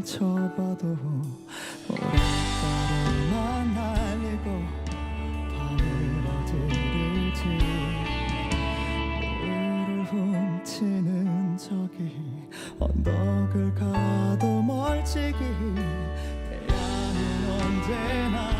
멈춰봐도 모래가루만 날리고 밤을 어디를지 물을 훔치는 저기 언덕을 가도 멀찍이 태양은 언제나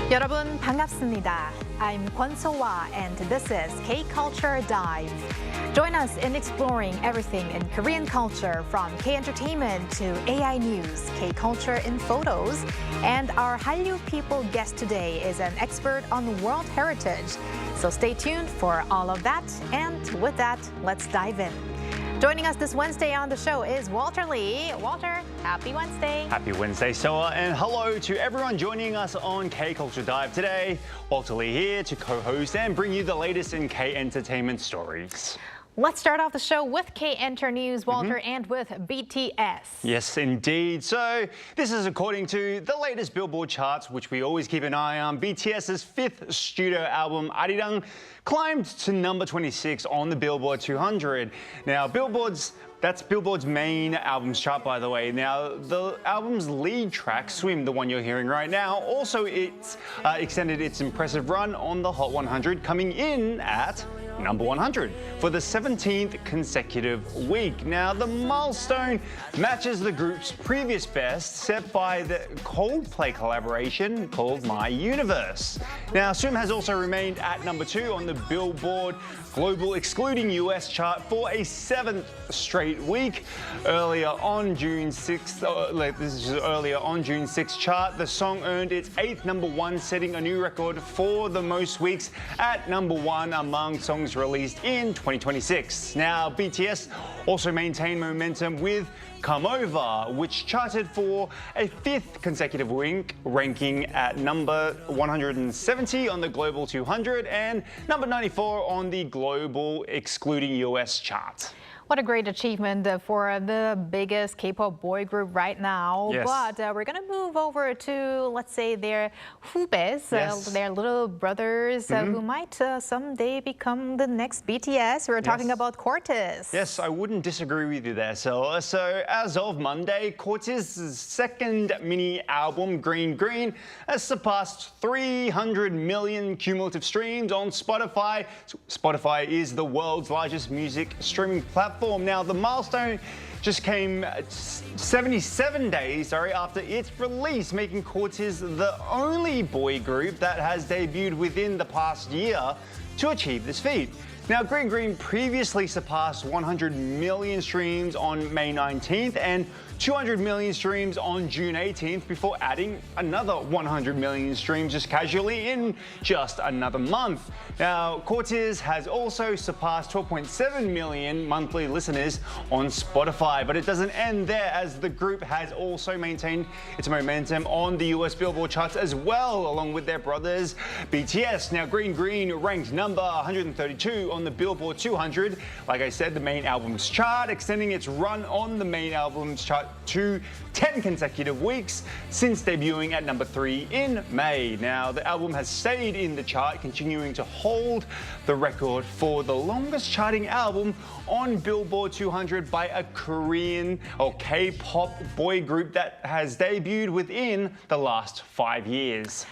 여러분 반갑습니다. I'm Kwon-sowa and this is K-Culture Dive. Join us in exploring everything in Korean culture from K-entertainment to AI news, K-culture in photos, and our Hallyu people guest today is an expert on world heritage. So stay tuned for all of that, and with that, let's dive in. Joining us this Wednesday on the show is Walter Lee. Walter, happy Wednesday. Happy Wednesday, Soa, and hello to everyone joining us on K-Culture Dive today. Walter Lee here to co-host and bring you the latest in K-entertainment stories. Let's start off the show with K-Enter News, Walter, and with BTS. Yes, indeed. So this is according to the latest Billboard charts, which we always keep an eye on. BTS's fifth studio album, Arirang, climbed to number 26 on the Billboard 200. Now, that's Billboard's main albums chart, by the way. Now, the album's lead track, Swim, the one you're hearing right now, also extended its impressive run on the Hot 100, coming in at number 100 for the 17th consecutive week. Now, the milestone matches the group's previous best set by the Coldplay collaboration called My Universe. Now, Swim has also remained at number 2 on the Billboard Global excluding US chart for a 7th straight week. Earlier on June 6th chart, the song earned its 8th number 1, setting a new record for the most weeks at number 1 among songs released in 2026. Now, BTS also maintained momentum with Come Over, which charted for a 5th consecutive week, ranking at number 170 on the Global 200 and number 94 on the Global excluding US chart. What a great achievement for the biggest K-pop boy group right now. Yes. But we're going to move over to, let's say, their hubes, their little brothers who might someday become the next BTS. We're talking about Cortez. Yes, I wouldn't disagree with you there. So as of Monday, Cortez's second mini album, Green Green, has surpassed 300 million cumulative streams on Spotify. Spotify is the world's largest music streaming platform. Now, the milestone just came 77 days after its release, making Cortez the only boy group that has debuted within the past year to achieve this feat. Now, Green Green previously surpassed 100 million streams on May 19th and 200 million streams on June 18th before adding another 100 million streams just casually in just another month. Now, Cortez has also surpassed 12.7 million monthly listeners on Spotify, but it doesn't end there, as the group has also maintained its momentum on the US Billboard charts as well, along with their brothers BTS. Now, Green Green ranked number 132 on the Billboard 200, like I said, the main albums chart, extending its run on the main albums chart to 10 consecutive weeks since debuting at number 3 in May. Now, the album has stayed in the chart, continuing to hold the record for the longest charting album on Billboard 200 by a Korean or K-pop boy group that has debuted within the last 5 years.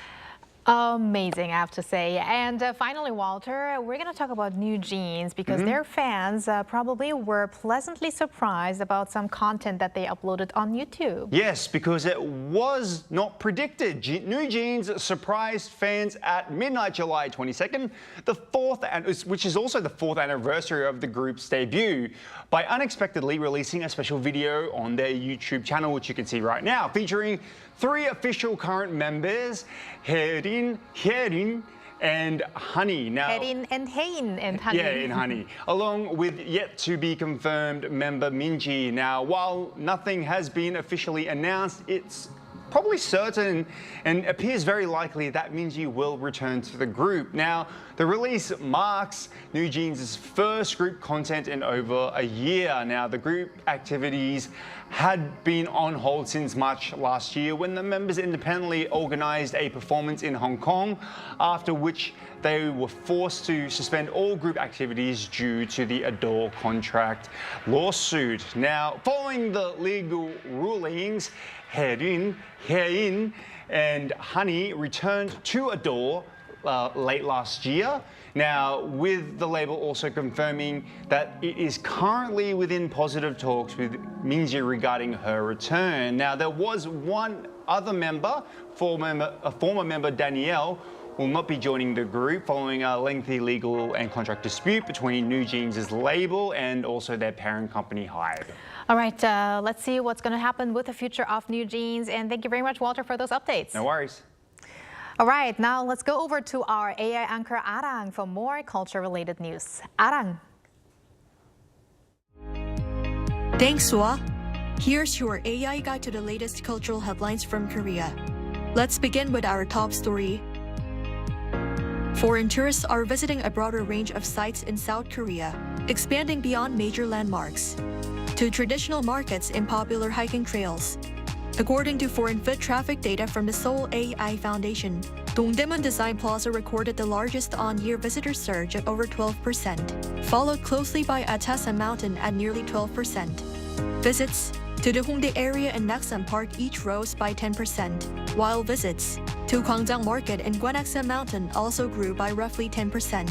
Amazing, I have to say. And finally, Walter, we're going to talk about New Jeans because their fans probably were pleasantly surprised about some content that they uploaded on YouTube. Yes, because it was not predicted. New Jeans surprised fans at midnight July 22nd, which is also the 4th anniversary of the group's debut, by unexpectedly releasing a special video on their YouTube channel, which you can see right now, featuring 3 official current members, Hyerin, and Honey. Now, Hyerin and Hein and Honey. Yeah, and Honey, along with yet to be confirmed member Minji. Now, while nothing has been officially announced, it's probably certain and appears very likely that Minji will return to the group. Now, the release marks New Jeans' first group content in over a year. Now, the group activities had been on hold since March last year when the members independently organized a performance in Hong Kong, after which they were forced to suspend all group activities due to the Adore contract lawsuit. Now, following the legal rulings, Hyerin and Honey returned to Adore late last year. Now, with the label also confirming that it is currently within positive talks with Minji regarding her return. Now, there was one other member, a former member, Danielle, will not be joining the group following a lengthy legal and contract dispute between New Jeans' label and also their parent company, Hybe. All right, let's see what's going to happen with the future of New Jeans. And thank you very much, Walter, for those updates. No worries. All right, now let's go over to our AI anchor, Arirang, for more culture-related news. Arirang. Thanks, Sua. Here's your AI guide to the latest cultural headlines from Korea. Let's begin with our top story. Foreign tourists are visiting a broader range of sites in South Korea, expanding beyond major landmarks to traditional markets and popular hiking trails. According to foreign foot traffic data from the Seoul AI Foundation, Dongdaemun Design Plaza recorded the largest on-year visitor surge at over 12%, followed closely by Atasan Mountain at nearly 12%. Visits to the Hongdae area and Naksam Park each rose by 10%, while visits to Gwangjang Market and Gwanaksa Mountain also grew by roughly 10%.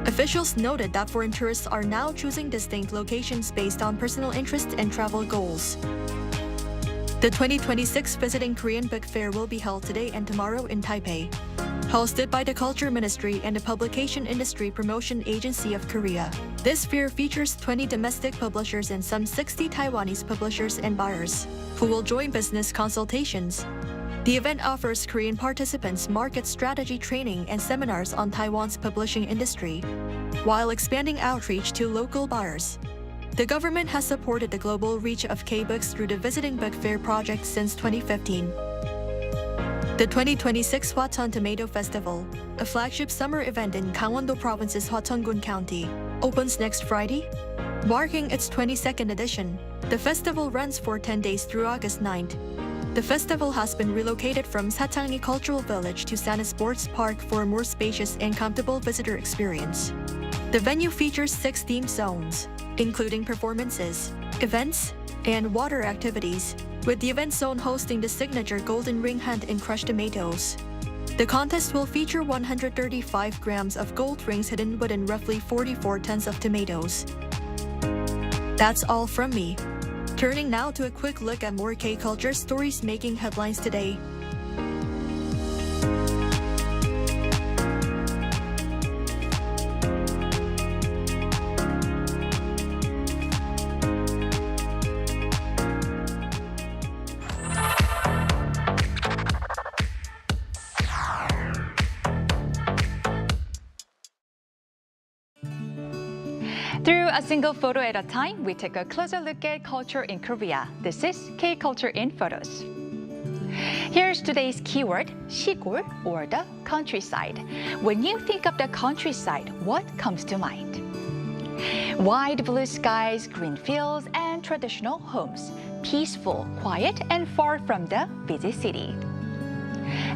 Officials noted that foreign tourists are now choosing distinct locations based on personal interest and travel goals. The 2026 Visiting Korean Book Fair will be held today and tomorrow in Taipei, hosted by the Culture Ministry and the Publication Industry Promotion Agency of Korea. This fair features 20 domestic publishers and some 60 Taiwanese publishers and buyers, who will join business consultations. The event offers Korean participants market strategy training and seminars on Taiwan's publishing industry, while expanding outreach to local buyers. The government has supported the global reach of K-books through the Visiting Book Fair project since 2015. The 2026 Hwacheon Tomato Festival, a flagship summer event in Gangwon-do Province's Hwacheon-gun County, opens next Friday. Marking its 22nd edition, the festival runs for 10 days through August 9th. The festival has been relocated from Sachangni Cultural Village to Sana Sports Park for a more spacious and comfortable visitor experience. The venue features 6 themed zones, including performances, events, and water activities, with the event zone hosting the signature golden ring hunt and crushed tomatoes. The contest will feature 135 grams of gold rings hidden within roughly 44 tons of tomatoes. That's all from me. Turning now to a quick look at more K-culture stories making headlines today. Through a single photo at a time, we take a closer look at culture in Korea. This is K-Culture in Photos. Here's today's keyword, 시골, or the countryside. When you think of the countryside, what comes to mind? Wide blue skies, green fields, and traditional homes. Peaceful, quiet, and far from the busy city.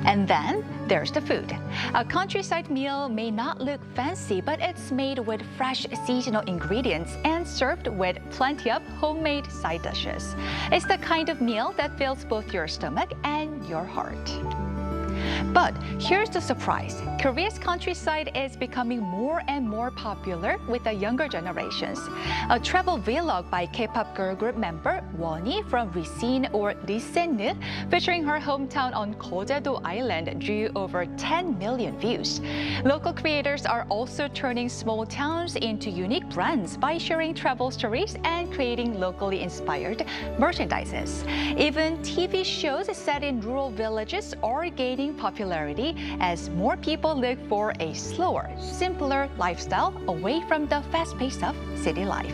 And then there's the food. A countryside meal may not look fancy, but it's made with fresh seasonal ingredients and served with plenty of homemade side dishes. It's the kind of meal that fills both your stomach and your heart. But here's the surprise. Korea's countryside is becoming more and more popular with the younger generations. A travel vlog by K-pop girl group member Wonnie from Risin or Risennu, featuring her hometown on Kojedo Island, drew over 10 million views. Local creators are also turning small towns into unique brands by sharing travel stories and creating locally inspired merchandises. Even TV shows set in rural villages are gaining popularity as more people look for a slower, simpler lifestyle away from the fast pace of city life.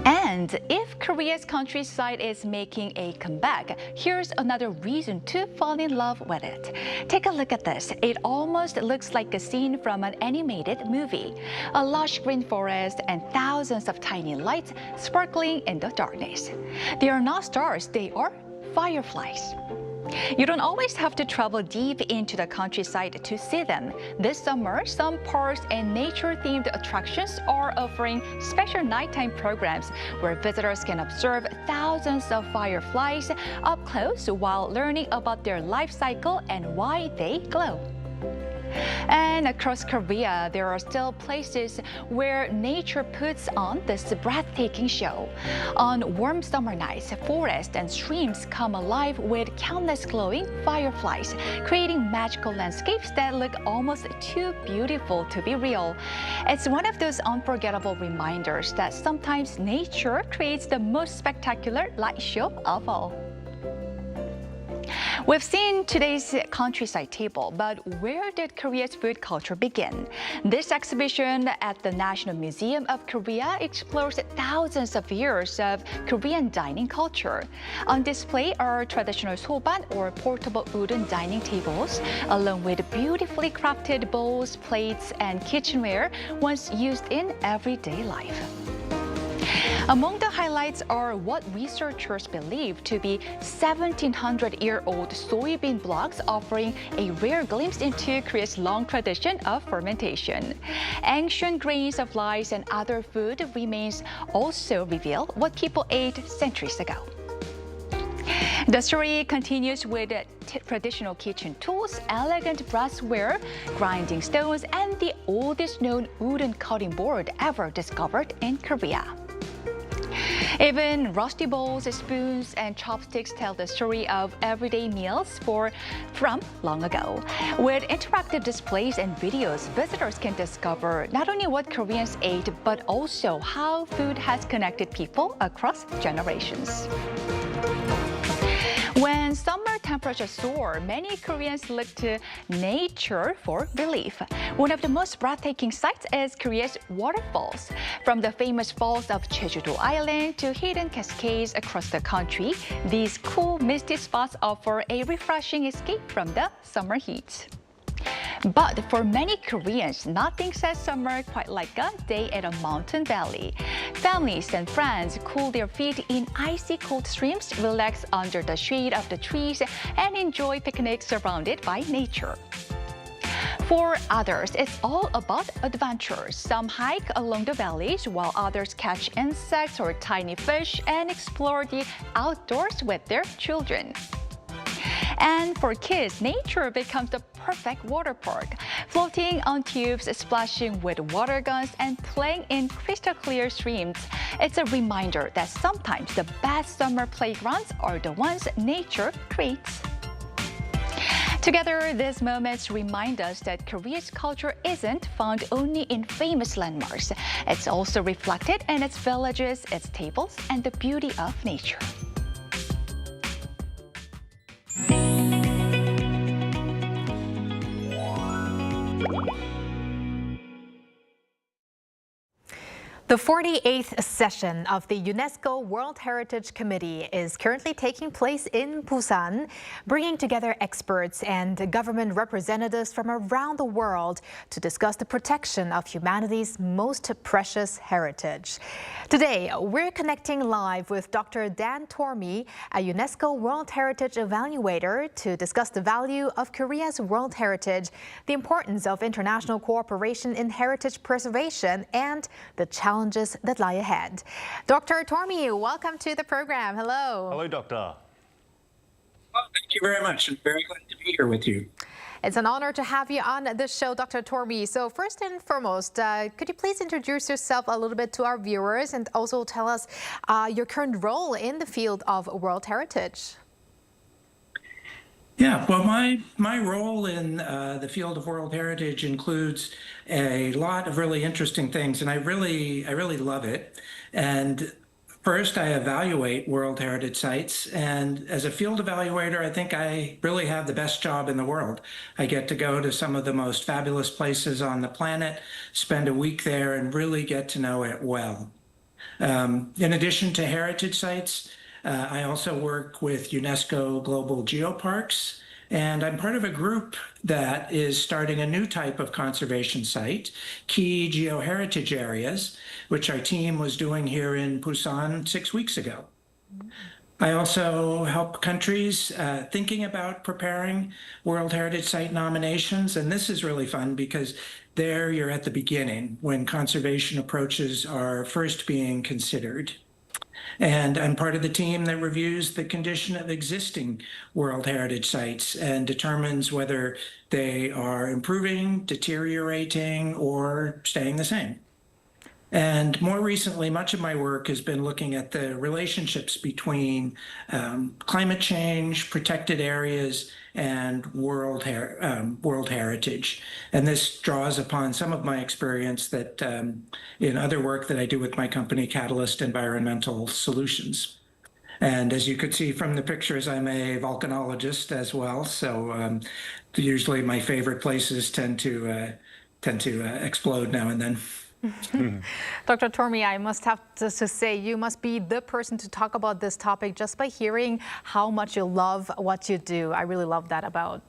And if Korea's countryside is making a comeback, here's another reason to fall in love with it. Take a look at this. It almost looks like a scene from an animated movie. A lush green forest and thousands of tiny lights sparkling in the darkness. They are not stars, they are fireflies. You don't always have to travel deep into the countryside to see them. This summer, some parks and nature-themed attractions are offering special nighttime programs where visitors can observe thousands of fireflies up close while learning about their life cycle and why they glow. And across Korea, there are still places where nature puts on this breathtaking show. On warm summer nights, forests and streams come alive with countless glowing fireflies, creating magical landscapes that look almost too beautiful to be real. It's one of those unforgettable reminders that sometimes nature creates the most spectacular light show of all. We've seen today's countryside table, but where did Korea's food culture begin? This exhibition at the National Museum of Korea explores thousands of years of Korean dining culture. On display are traditional soban or portable wooden dining tables, along with beautifully crafted bowls, plates, and kitchenware once used in everyday life. Among the highlights are what researchers believe to be 1,700-year-old soybean blocks offering a rare glimpse into Korea's long tradition of fermentation. Ancient grains of rice and other food remains also reveal what people ate centuries ago. The story continues with traditional kitchen tools, elegant brassware, grinding stones, and the oldest known wooden cutting board ever discovered in Korea. Even rusty bowls, spoons, and chopsticks tell the story of everyday meals from long ago. With interactive displays and videos, visitors can discover not only what Koreans ate, but also how food has connected people across generations. When summer temperatures soar, many Koreans look to nature for relief. One of the most breathtaking sights is Korea's waterfalls. From the famous falls of Jeju-do Island to hidden cascades across the country, these cool, misty spots offer a refreshing escape from the summer heat. But for many Koreans, nothing says summer quite like a day at a mountain valley. Families and friends cool their feet in icy cold streams, relax under the shade of the trees, and enjoy picnics surrounded by nature. For others, it's all about adventure. Some hike along the valleys, while others catch insects or tiny fish and explore the outdoors with their children. And for kids, nature becomes the perfect water park. Floating on tubes, splashing with water guns, and playing in crystal clear streams. It's a reminder that sometimes the best summer playgrounds are the ones nature creates. Together, these moments remind us that Korea's culture isn't found only in famous landmarks. It's also reflected in its villages, its tables, and the beauty of nature. The 48th session of the UNESCO World Heritage Committee is currently taking place in Busan, bringing together experts and government representatives from around the world to discuss the protection of humanity's most precious heritage. Today, we're connecting live with Dr. Dan Tormey, a UNESCO World Heritage Evaluator, to discuss the value of Korea's World Heritage, the importance of international cooperation in heritage preservation, and the challenges that lie ahead. Dr. Tormey, welcome to the program. Hello. Hello, Doctor. Well, thank you very much. I'm very glad to be here with you. It's an honor to have you on this show, Dr. Tormey. So first and foremost, could you please introduce yourself a little bit to our viewers and also tell us your current role in the field of World Heritage? Yeah, well, my role in the field of World Heritage includes a lot of really interesting things, and I really love it. And first, I evaluate World Heritage sites, and as a field evaluator, I think I really have the best job in the world. I get to go to some of the most fabulous places on the planet, spend a week there, and really get to know it well. In addition to heritage sites, I also work with UNESCO Global Geoparks, and I'm part of a group that is starting a new type of conservation site, key geoheritage areas, which our team was doing here in Busan 6 weeks ago. I also help countries thinking about preparing World Heritage Site nominations, and this is really fun because there you're at the beginning when conservation approaches are first being considered. And I'm part of the team that reviews the condition of existing World Heritage sites and determines whether they are improving, deteriorating, or staying the same. And more recently, much of my work has been looking at the relationships between climate change, protected areas, and world heritage. And this draws upon some of my experience that in other work that I do with my company, Catalyst Environmental Solutions. And as you could see from the pictures, I'm a volcanologist as well. So usually my favorite places tend to explode now and then. Dr. Tormey, I must have to say you must be the person to talk about this topic just by hearing how much you love what you do. I really love that about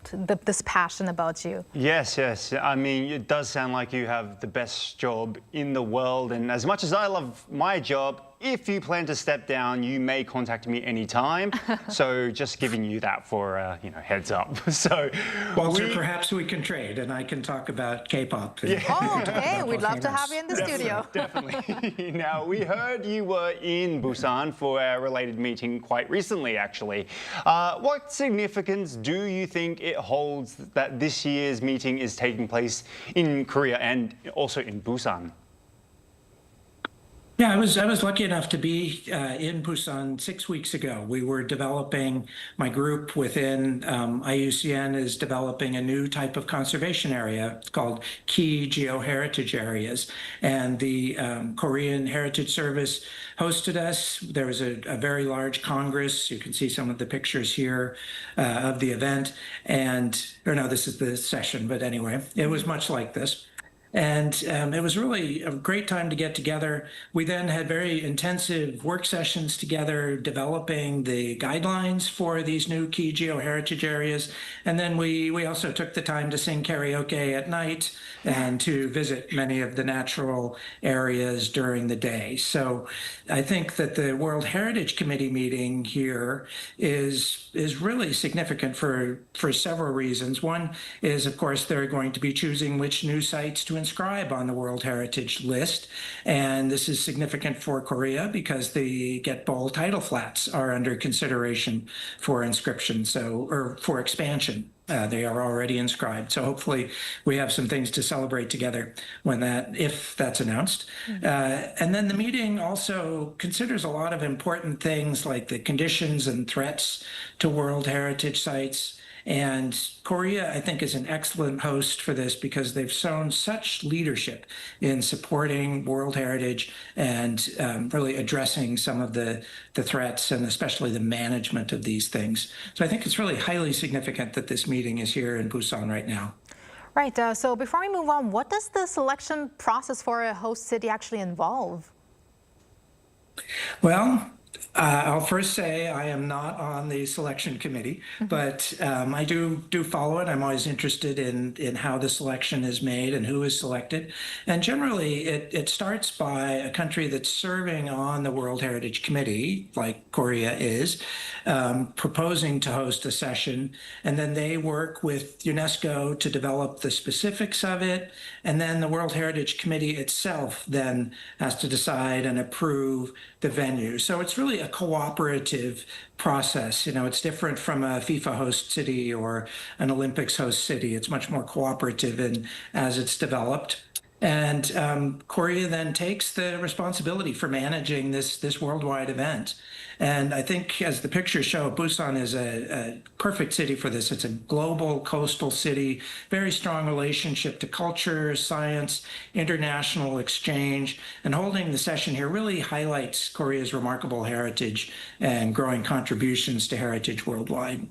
this passion about you. Yes, yes. I mean, it does sound like you have the best job in the world. And as much as I love my job, if you plan to step down, you may contact me anytime. So just giving you that for, heads up. So, Walter, perhaps we can trade and I can talk about K-pop. Oh, okay. We'd love to have you in the studio. Definitely. Now, we heard you were in Busan for a related meeting quite recently, actually. What significance do you think it holds that this year's meeting is taking place in Korea and also in Busan? Yeah, I was lucky enough to be in Busan 6 weeks ago. We were developing, my group within IUCN is developing a new type of conservation area. It's called Key Geoheritage Areas. And the Korean Heritage Service hosted us. There was a very large congress. You can see some of the pictures here of the event. Or no, this is the session, but anyway, it was much like this. And it was really a great time to get together. We then had very intensive work sessions together, developing the guidelines for these new key geoheritage areas. And then we also took the time to sing karaoke at night and to visit many of the natural areas during the day. So I think that the World Heritage Committee meeting here is really significant for several reasons. One is, of course, they're going to be choosing which new sites to inscribe on the World Heritage list. And this is significant for Korea because the Getbol tidal flats are under consideration for inscription, or for expansion. They are already inscribed. So hopefully we have some things to celebrate together if that's announced. And then the meeting also considers a lot of important things like the conditions and threats to World Heritage sites. And Korea, I think, is an excellent host for this because they've shown such leadership in supporting World Heritage and really addressing some of the threats and especially the management of these things. So I think it's really highly significant that this meeting is here in Busan right now. Right. So before we move on, what does the selection process for a host city actually involve? Well, I'll first say I am not on the selection committee, but I do follow it. I'm always interested in how the selection is made and who is selected. And generally, it starts by a country that's serving on the World Heritage Committee, like Korea is, proposing to host a session. And then they work with UNESCO to develop the specifics of it. And then the World Heritage Committee itself then has to decide and approve the venue. So it's really really a cooperative process. It's different from a FIFA host city or an Olympics host city. It's much more cooperative as it's developed. And Korea then takes the responsibility for managing this worldwide event. And I think, as the pictures show, Busan is a perfect city for this. It's a global coastal city, very strong relationship to culture, science, international exchange. And holding the session here really highlights Korea's remarkable heritage and growing contributions to heritage worldwide.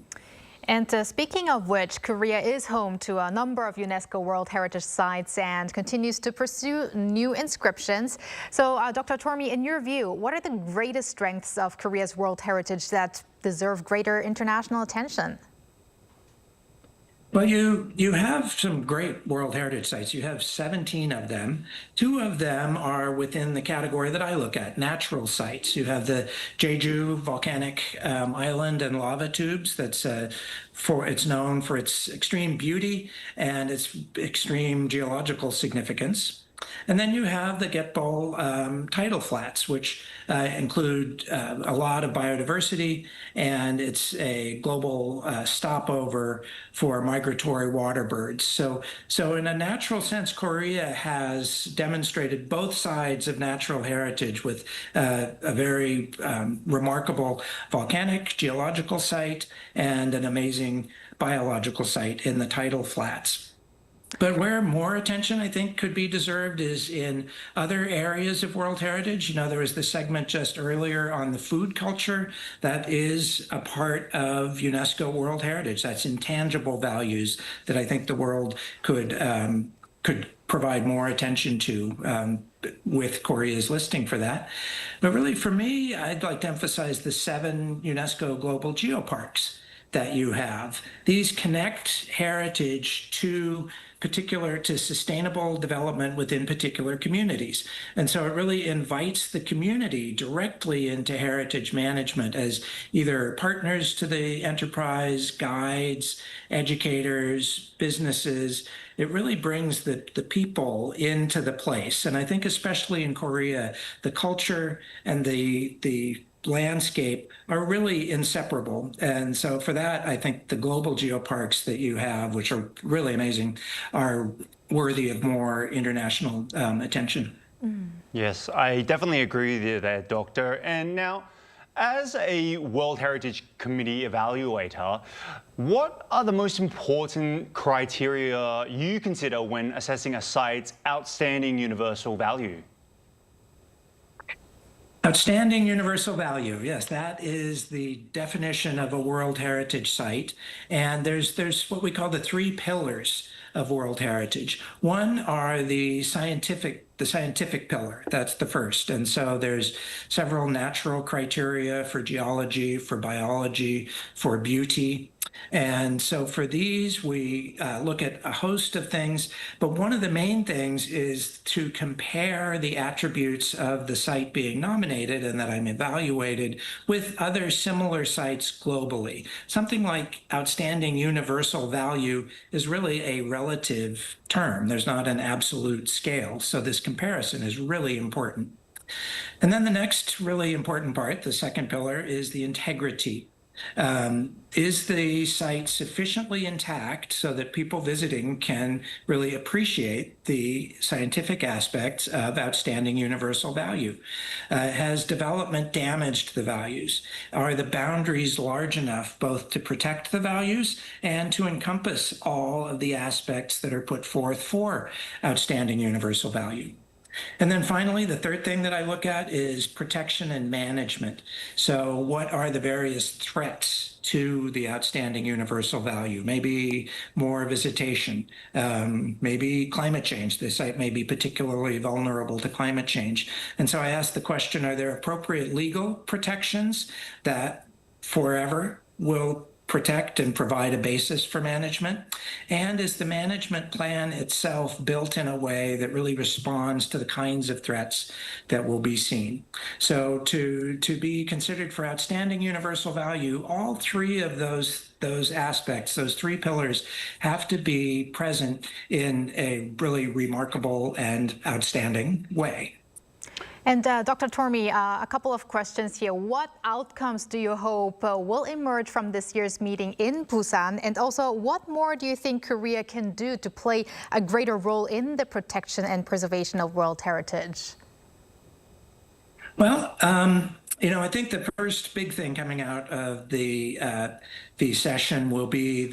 And speaking of which, Korea is home to a number of UNESCO World Heritage Sites and continues to pursue new inscriptions. So, Dr. Tormey, in your view, what are the greatest strengths of Korea's World Heritage that deserve greater international attention? Well, you have some great World Heritage Sites. You have 17 of them. 2 of them are within the category that I look at, natural sites. You have the Jeju volcanic island and lava tubes. It's known for its extreme beauty and its extreme geological significance. And then you have the Getbol tidal flats, which include a lot of biodiversity, and it's a global stopover for migratory water birds. So in a natural sense, Korea has demonstrated both sides of natural heritage with a very remarkable volcanic geological site and an amazing biological site in the tidal flats. But where more attention, I think, could be deserved is in other areas of World Heritage. There was the segment just earlier on the food culture. That is a part of UNESCO World Heritage. That's intangible values that I think the world could provide more attention to with Korea's listing for that. But really, for me, I'd like to emphasize the 7 UNESCO Global Geoparks that you have. These connect heritage to sustainable development within particular communities. And so it really invites the community directly into heritage management as either partners to the enterprise, guides, educators, businesses. It really brings the people into the place. And I think especially in Korea, the culture and the landscape are really inseparable. And so for that, I think the global geoparks that you have, which are really amazing, are worthy of more international attention. Yes, I definitely agree with you there, Doctor. And now, as a World Heritage Committee evaluator, what are the most important criteria you consider when assessing a site's outstanding universal value? Outstanding universal value. Yes, that is the definition of a World Heritage Site. And there's what we call the 3 pillars of World Heritage. One are the scientific pillar. That's the first. And so there's several natural criteria for geology, for biology, for beauty. And so for these, we look at a host of things, but one of the main things is to compare the attributes of the site being nominated and that I'm evaluated with other similar sites globally. Something like outstanding universal value is really a relative term. There's not an absolute scale. So this comparison is really important. And then the next really important part, the second pillar, is the integrity. Is the site sufficiently intact so that people visiting can really appreciate the scientific aspects of outstanding universal value? Has development damaged the values? Are the boundaries large enough both to protect the values and to encompass all of the aspects that are put forth for outstanding universal value? And then finally, the third thing that I look at is protection and management. So what are the various threats to the outstanding universal value? Maybe more visitation, maybe climate change. The site may be particularly vulnerable to climate change. And so I ask the question, are there appropriate legal protections that forever will protect and provide a basis for management? And is the management plan itself built in a way that really responds to the kinds of threats that will be seen? So to be considered for outstanding universal value, all 3 of those aspects, those 3 pillars, have to be present in a really remarkable and outstanding way. And Dr. Tormey, a couple of questions here. What outcomes do you hope will emerge from this year's meeting in Busan? And also, what more do you think Korea can do to play a greater role in the protection and preservation of World Heritage? Well, I think the first big thing coming out of the session will be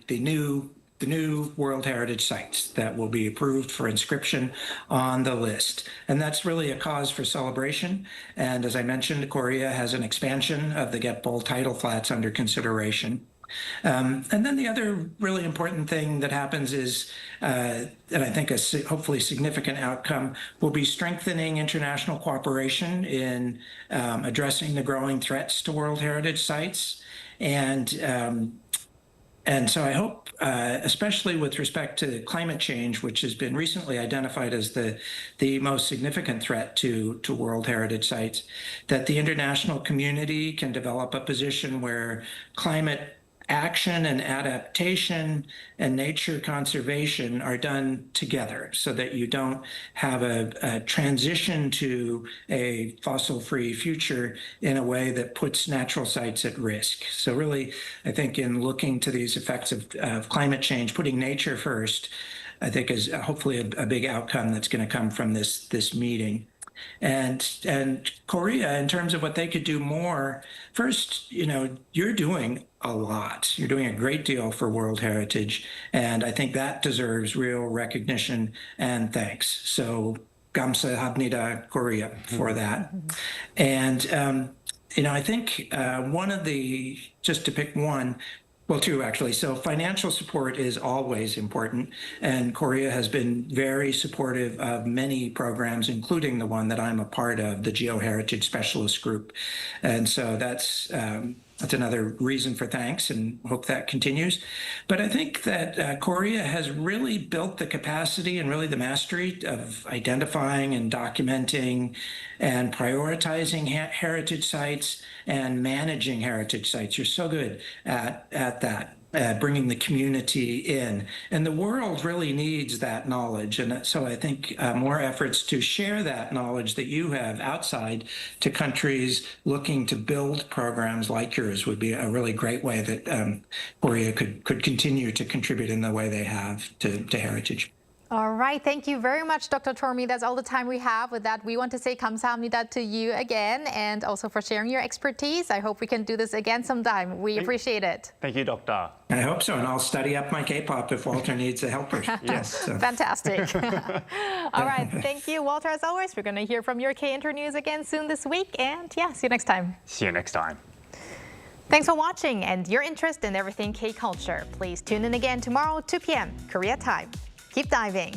the new World Heritage sites that will be approved for inscription on the list. And that's really a cause for celebration. And as I mentioned, Korea has an expansion of the Getbol tidal flats under consideration. And then the other really important thing that happens is, and I think a hopefully significant outcome, will be strengthening international cooperation in addressing the growing threats to World Heritage sites. And so I hope, especially with respect to climate change, which has been recently identified as the most significant threat to World Heritage sites, that the international community can develop a position where climate action and adaptation and nature conservation are done together, so that you don't have a transition to a fossil-free future in a way that puts natural sites at risk. So really, I think in looking to these effects of climate change, putting nature first, I think is hopefully a big outcome that's going to come from this meeting. And Korea, in terms of what they could do more, first, you're doing a lot. You're doing a great deal for World Heritage, and I think that deserves real recognition and thanks. So, 감사합니다, Korea, for that. And, I think one of the, just to pick one, well, two, actually. So financial support is always important, and Korea has been very supportive of many programs, including the one that I'm a part of, the Geoheritage Specialist Group. And so that's another reason for thanks, and hope that continues. But I think that Korea has really built the capacity and really the mastery of identifying and documenting and prioritizing heritage sites and managing heritage sites. You're so good at that. Bringing the community in. And the world really needs that knowledge. And so I think more efforts to share that knowledge that you have outside to countries looking to build programs like yours would be a really great way that Korea could continue to contribute in the way they have to heritage. All right. Thank you very much, Dr. Tormey. That's all the time we have. With that, we want to say 감사합니다 to you again, and also for sharing your expertise. I hope we can do this again sometime. We appreciate it. Thank you, Doctor. I hope so, and I'll study up my K-pop if Walter needs a helper. Yes. So. Fantastic. All right. Thank you, Walter, as always. We're going to hear from your K-Inter News again soon this week. And yeah, see you next time. See you next time. Thanks for watching and your interest in everything K-culture. Please tune in again tomorrow, 2 p.m. Korea time. Keep diving.